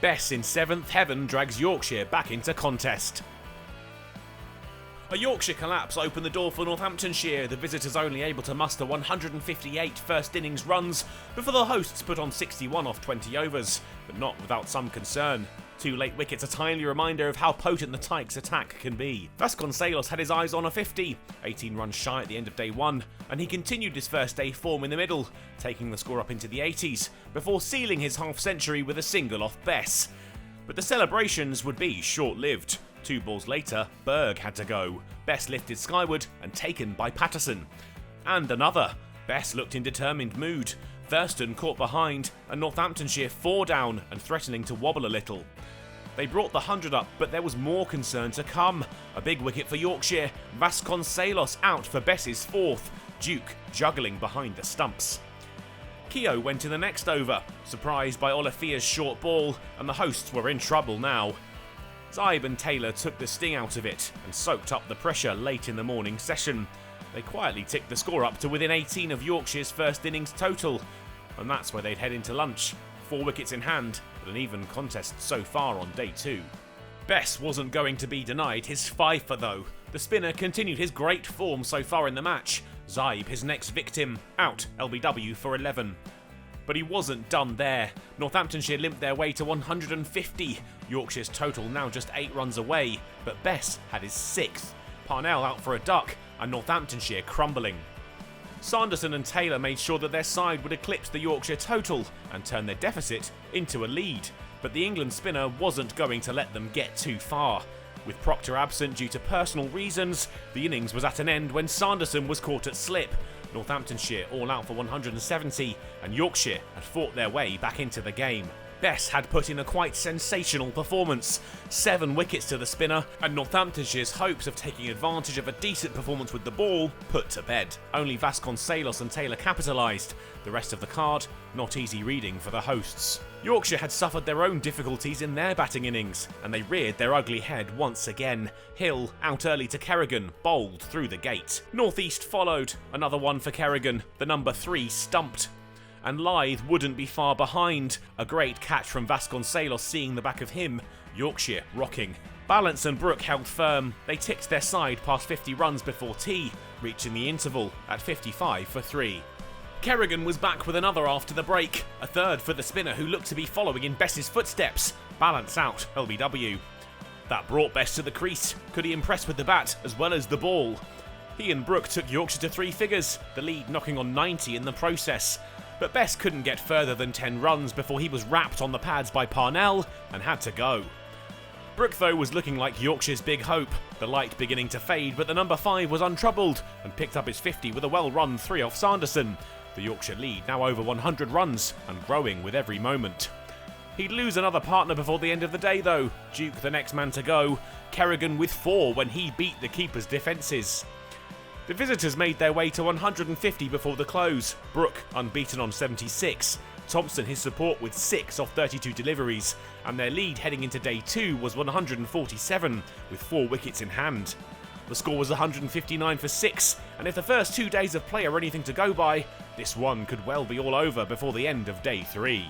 Bess in 7th heaven drags Yorkshire back into contest. A Yorkshire collapse opened the door for Northamptonshire, the visitors only able to muster 158 first innings runs before the hosts put on 61 off 20 overs, but not without some concern. 2 late wickets, a timely reminder of how potent the Tykes' attack can be. Vasconcelos had his eyes on a 50, 18 runs shy at the end of day 1, and he continued his first day form in the middle, taking the score up into the 80s, before sealing his half-century with a single off Bess. But the celebrations would be short-lived. 2 balls later, Berg had to go. Bess lifted skyward and taken by Patterson. And another. Bess looked in determined mood. Thurston caught behind, and Northamptonshire 4 down and threatening to wobble a little. They brought the 100 up, but there was more concern to come. A big wicket for Yorkshire, Vasconcelos out for Bess's 4th, Duke juggling behind the stumps. Keogh went in the next over, surprised by Olifia's short ball, and the hosts were in trouble now. Zybe and Taylor took the sting out of it and soaked up the pressure late in the morning session. They quietly ticked the score up to within 18 of Yorkshire's first innings total, and that's where they'd head into lunch. 4 wickets in hand, but an even contest so far on day 2. Bess wasn't going to be denied his fifer though. The spinner continued his great form so far in the match. Zybe, his next victim, out LBW for 11. But he wasn't done there. Northamptonshire limped their way to 150. Yorkshire's total now just 8 runs away, but Bess had his 6th. Parnell out for a duck, and Northamptonshire crumbling. Sanderson and Taylor made sure that their side would eclipse the Yorkshire total and turn their deficit into a lead. But the England spinner wasn't going to let them get too far. With Proctor absent due to personal reasons, the innings was at an end when Sanderson was caught at slip. Northamptonshire all out for 170, and Yorkshire had fought their way back into the game. Bess had put in a quite sensational performance. 7 wickets to the spinner, and Northamptonshire's hopes of taking advantage of a decent performance with the ball put to bed. Only Vasconcelos and Taylor capitalised. The rest of the card, not easy reading for the hosts. Yorkshire had suffered their own difficulties in their batting innings, and they reared their ugly head once again. Hill, out early to Kerrigan, bowled through the gate. North East followed, another one for Kerrigan, the number 3 stumped. And Lythe wouldn't be far behind. A great catch from Vasconcelos seeing the back of him. Yorkshire rocking. Balance and Brook held firm. They ticked their side past 50 runs before tea, reaching the interval at 55 for 3. Kerrigan was back with another after the break. A 3rd for the spinner who looked to be following in Bess's footsteps. Balance out, LBW. That brought Bess to the crease. Could he impress with the bat as well as the ball? He and Brook took Yorkshire to 3 figures, the lead knocking on 90 in the process. But Bess couldn't get further than 10 runs before he was wrapped on the pads by Parnell and had to go. Brook though was looking like Yorkshire's big hope, the light beginning to fade, but the number 5 was untroubled and picked up his 50 with a well-run 3 off Sanderson. The Yorkshire lead now over 100 runs and growing with every moment. He'd lose another partner before the end of the day though, Duke the next man to go, Kerrigan with 4 when he beat the keeper's defences. The visitors made their way to 150 before the close. Brook unbeaten on 76. Thompson his support with 6 off 32 deliveries, and their lead heading into day 2 was 147 with 4 wickets in hand. The score was 159 for 6, and if the first 2 days of play are anything to go by, this one could well be all over before the end of day 3.